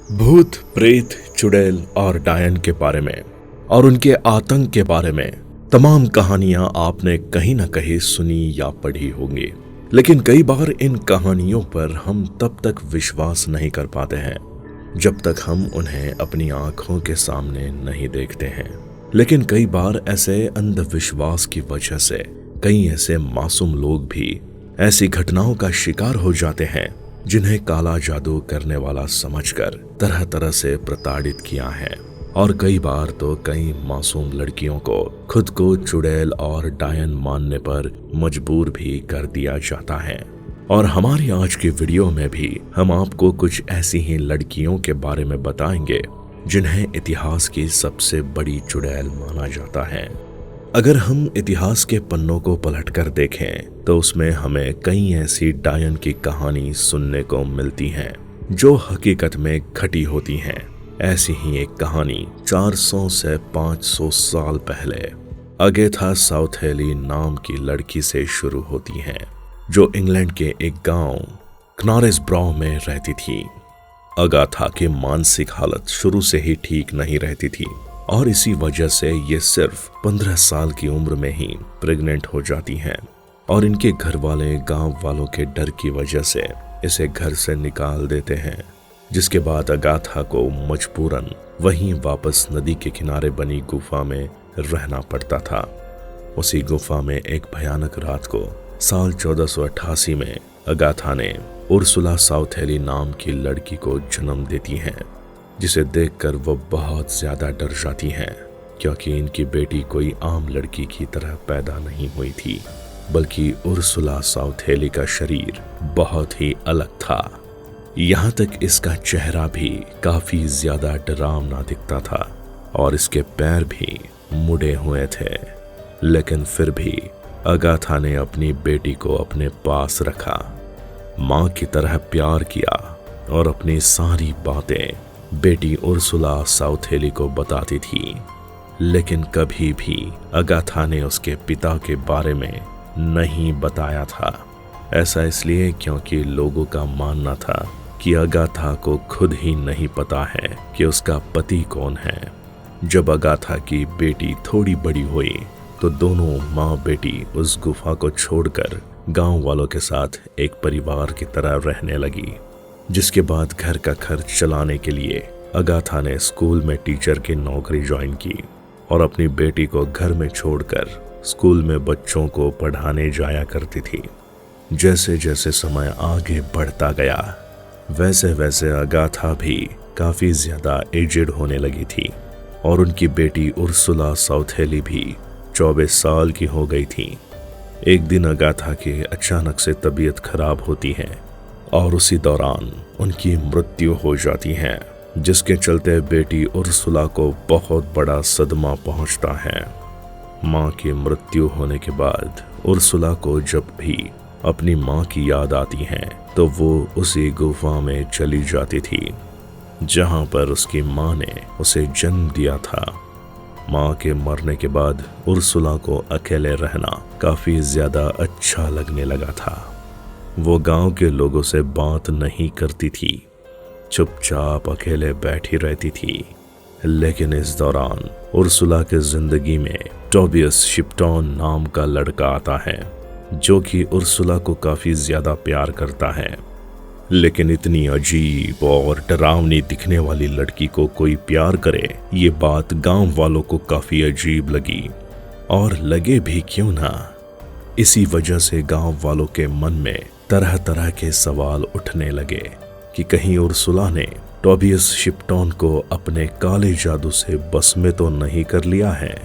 भूत, प्रेत, चुड़ैल और डायन के बारे में और उनके आतंक के बारे में तमाम कहानियां आपने कहीं ना कहीं सुनी या पढ़ी होंगी। लेकिन कई बार इन कहानियों पर हम तब तक विश्वास नहीं कर पाते हैं जब तक हम उन्हें अपनी आंखों के सामने नहीं देखते हैं। लेकिन कई बार ऐसे अंधविश्वास की वजह से कई ऐसे मासूम लोग भी ऐसी घटनाओं का शिकार हो जाते हैं जिन्हें काला जादू करने वाला समझकर तरह तरह से प्रताड़ित किया है। और कई बार तो कई मासूम लड़कियों को खुद को चुड़ैल और डायन मानने पर मजबूर भी कर दिया जाता है। और हमारी आज की वीडियो में भी हम आपको कुछ ऐसी ही लड़कियों के बारे में बताएंगे जिन्हें इतिहास की सबसे बड़ी चुड़ैल माना जाता है। अगर हम इतिहास के पन्नों को पलटकर देखें तो उसमें हमें कई ऐसी डायन की कहानी सुनने को मिलती हैं जो हकीकत में घटी होती हैं। ऐसी ही एक कहानी 400 से 500 साल पहले अगेथा साउथैली नाम की लड़की से शुरू होती है, जो इंग्लैंड के एक गांव क्नारेसब्राउ में रहती थी। अगाथा की मानसिक हालत शुरू से ही ठीक नहीं रहती थी और इसी वजह से ये सिर्फ 15 साल की उम्र में ही प्रेग्नेंट हो जाती हैं। और इनके घर वाले गांव वालों के डर की वजह से इसे घर से निकाल देते हैं, जिसके बाद अगाथा को मजबूरन वहीं वापस नदी के किनारे बनी गुफा में रहना पड़ता था। उसी गुफा में एक भयानक रात को साल 1488 में अगाथा ने उर्सुला साउथैली नाम की लड़की को जन्म देती हैं, जिसे देखकर वो बहुत ज्यादा डर जाती हैं, क्योंकि इनकी बेटी कोई आम लड़की की तरह पैदा नहीं हुई थी, बल्कि उर्सुला साउथैली का शरीर बहुत ही अलग था। यहाँ तक इसका चेहरा भी काफी ज्यादा डरावना दिखता था और इसके पैर भी मुड़े हुए थे। लेकिन फिर भी अगाथा ने अपनी बेटी को अपने पास रखा, माँ की तरह प्यार किया और अपनी सारी बातें बेटी उर्सुला साउथैली को बताती थी। लेकिन कभी भी अगाथा ने उसके पिता के बारे में नहीं बताया था। ऐसा इसलिए क्योंकि लोगों का मानना था कि अगाथा को खुद ही नहीं पता है कि उसका पति कौन है। जब अगाथा की बेटी थोड़ी बड़ी हुई तो दोनों माँ बेटी उस गुफा को छोड़कर गांव वालों के साथ एक परिवार की तरह रहने लगी, जिसके बाद घर का खर्च चलाने के लिए अगाथा ने स्कूल में टीचर की नौकरी ज्वाइन की और अपनी बेटी को घर में छोड़कर स्कूल में बच्चों को पढ़ाने जाया करती थी। जैसे जैसे समय आगे बढ़ता गया वैसे वैसे अगाथा भी काफी ज्यादा एजेड होने लगी थी और उनकी बेटी उर्सुला साउथैली भी 24 साल की हो गई थी। एक दिन अगाथा की अचानक से तबीयत खराब होती है और उसी दौरान उनकी मृत्यु हो जाती है, जिसके चलते बेटी उर्सुला को बहुत बड़ा सदमा पहुंचता है। माँ की मृत्यु होने के बाद उर्सुला को जब भी अपनी माँ की याद आती है तो वो उसी गुफा में चली जाती थी जहाँ पर उसकी माँ ने उसे जन्म दिया था। माँ के मरने के बाद उर्सुला को अकेले रहना काफी ज्यादा अच्छा लगने लगा था। वो गांव के लोगों से बात नहीं करती थी, चुपचाप अकेले बैठी रहती थी। लेकिन इस दौरान उर्सुला के जिंदगी में टोबियस शिप्टन नाम का लड़का आता है, जो कि उर्सुला को काफी ज्यादा प्यार करता है। लेकिन इतनी अजीब और डरावनी दिखने वाली लड़की को कोई प्यार करे, ये बात गांव वालों को काफी अजीब लगी। और लगे भी क्यों ना, इसी वजह से गांव वालों के मन में तरह तरह के सवाल उठने लगे कि कहीं उर्सुला ने टोबियस शिप्टन को अपने काले जादू से बस में तो नहीं कर लिया है।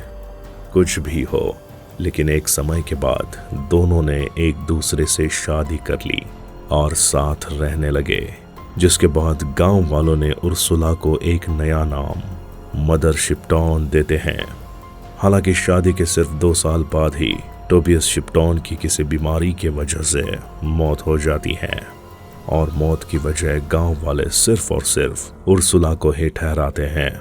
कुछ भी हो, लेकिन एक समय के बाद दोनों ने एक दूसरे से शादी कर ली और साथ रहने लगे, जिसके बाद गांव वालों ने उर्सुला को एक नया नाम मदर शिप्टन देते हैं। हालांकि शादी के सिर्फ 2 साल बाद ही टोबियस शिप्टन की किसी बीमारी के वजह से मौत हो जाती है और मौत की वजह गांव वाले सिर्फ और सिर्फ उर्सुला को ही ठहराते हैं,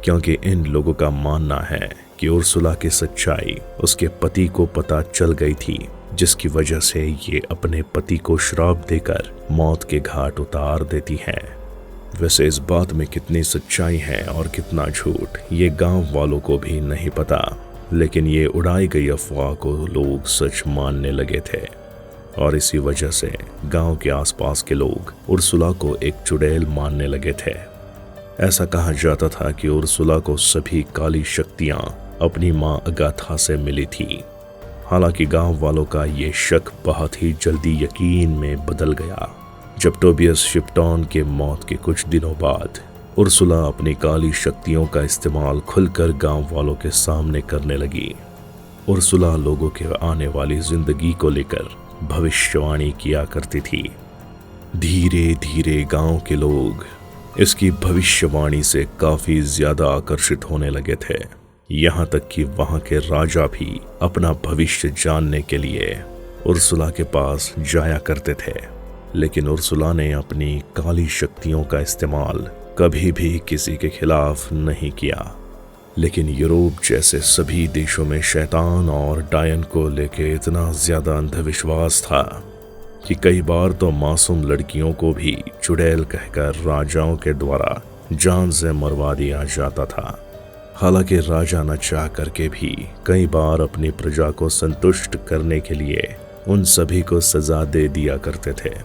क्योंकि इन लोगों का मानना है कि उर्सुला की सच्चाई उसके पति को पता चल गई थी, जिसकी वजह से ये अपने पति को श्राप देकर मौत के घाट उतार देती है। वैसे इस बात में कितनी सच्चाई है और कितना झूठ ये गांव वालों को भी नहीं पता, लेकिन ये उड़ाई गई अफवाह को लोग सच मानने लगे थे और इसी वजह से गांव के आसपास के लोग उर्सुला को एक चुड़ैल मानने लगे थे। ऐसा कहा जाता था कि उर्सुला को सभी काली शक्तियां अपनी मां अगाथा से मिली थी। हालांकि गांव वालों का ये शक बहुत ही जल्दी यकीन में बदल गया जब टोबियस शिप्टन के मौत के कुछ दिनों बाद उर्सुला अपनी काली शक्तियों का इस्तेमाल खुलकर गांव वालों के सामने करने लगी। उर्सुला लोगों के आने वाली जिंदगी को लेकर भविष्यवाणी किया करती थी। धीरे धीरे गांव के लोग इसकी भविष्यवाणी से काफी ज्यादा आकर्षित होने लगे थे, यहाँ तक कि वहां के राजा भी अपना भविष्य जानने के लिए उर्सुला के पास जाया करते थे। लेकिन उर्सुला ने अपनी काली शक्तियों का इस्तेमाल कभी भी किसी के खिलाफ नहीं किया। लेकिन यूरोप जैसे सभी देशों में शैतान और डायन को लेके इतना ज्यादा अंधविश्वास था कि कई बार तो मासूम लड़कियों को भी चुड़ैल कहकर राजाओं के द्वारा जान से मरवा दिया जाता था। हालांकि राजा न चाह करके भी कई बार अपनी प्रजा को संतुष्ट करने के लिए उन सभी को सजा दे दिया करते थे।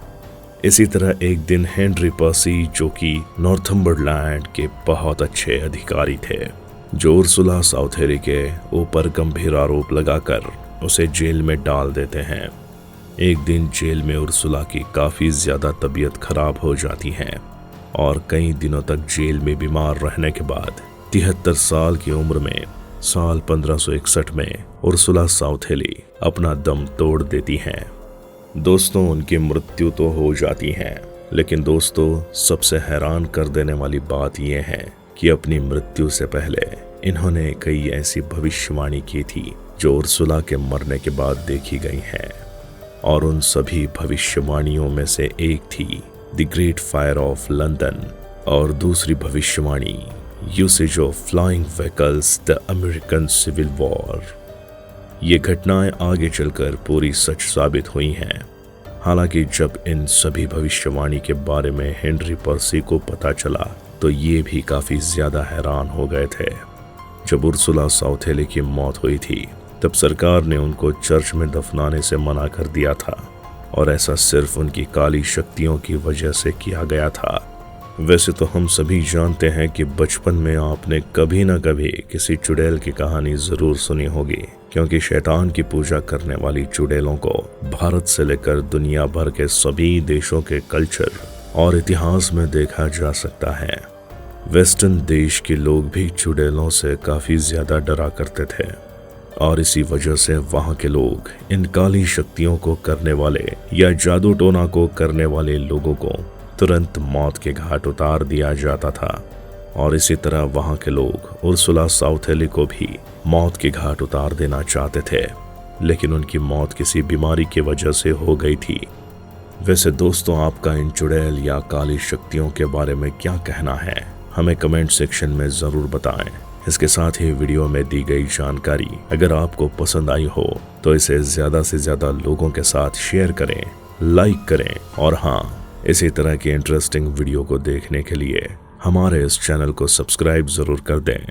इसी तरह एक दिन हेनरी पर्सी, जो कि नॉर्थम्बरलैंड के बहुत अच्छे अधिकारी थे, जो उर्सुला साउथेली के ऊपर गंभीर आरोप लगाकर उसे जेल में डाल देते हैं। एक दिन जेल में उर्सुला की काफी ज्यादा तबीयत खराब हो जाती है और कई दिनों तक जेल में बीमार रहने के बाद 73 साल की उम्र में साल 1561 में उर्सुला साउथेली अपना दम तोड़ देती हैं। दोस्तों, उनकी मृत्यु तो हो जाती है, लेकिन दोस्तों सबसे हैरान कर देने वाली बात यह है कि अपनी मृत्यु से पहले इन्होंने कई ऐसी भविष्यवाणी की थी जो उर्सुला के मरने के बाद देखी गई हैं। और उन सभी भविष्यवाणियों में से एक थी the great fire of London और दूसरी भविष्यवाणी usage of flying vehicles the American civil war. ये घटनाएं आगे चलकर पूरी सच साबित हुई हैं। हालांकि जब इन सभी भविष्यवाणी के बारे में हेनरी पर्सी को पता चला तो ये भी काफी ज्यादा हैरान हो गए थे। जब उर्सुला साउथेली की मौत हुई थी तब सरकार ने उनको चर्च में दफनाने से मना कर दिया था और ऐसा सिर्फ उनकी काली शक्तियों की वजह से किया गया था। वैसे तो हम सभी जानते हैं कि बचपन में आपने कभी न कभी किसी चुड़ैल की कहानी जरूर सुनी होगी, क्योंकि शैतान की पूजा करने वाली चुड़ैलों को भारत से लेकर दुनिया भर के सभी देशों के कल्चर और इतिहास में देखा जा सकता है। वेस्टर्न देश के लोग भी चुड़ैलों से काफी ज्यादा डरा करते थे और इसी वजह से वहां के लोग इन काली शक्तियों को करने वाले या जादू टोना को करने वाले लोगों को तुरंत मौत के घाट उतार दिया जाता था। और इसी तरह वहां के लोग उर्सुला साउथेली को भी मौत के घाट उतार देना चाहते थे, लेकिन उनकी मौत किसी बीमारी की वजह से हो गई थी। वैसे दोस्तों, आपका इन चुड़ैल या काली शक्तियों के बारे में क्या कहना है, हमें कमेंट सेक्शन में जरूर बताएं। इसके साथ ही वीडियो में दी गई जानकारी अगर आपको पसंद आई हो तो इसे ज्यादा से ज्यादा लोगों के साथ शेयर करें, लाइक करें और हाँ, इसी तरह की इंटरेस्टिंग वीडियो को देखने के लिए हमारे इस चैनल को सब्सक्राइब जरूर कर दें।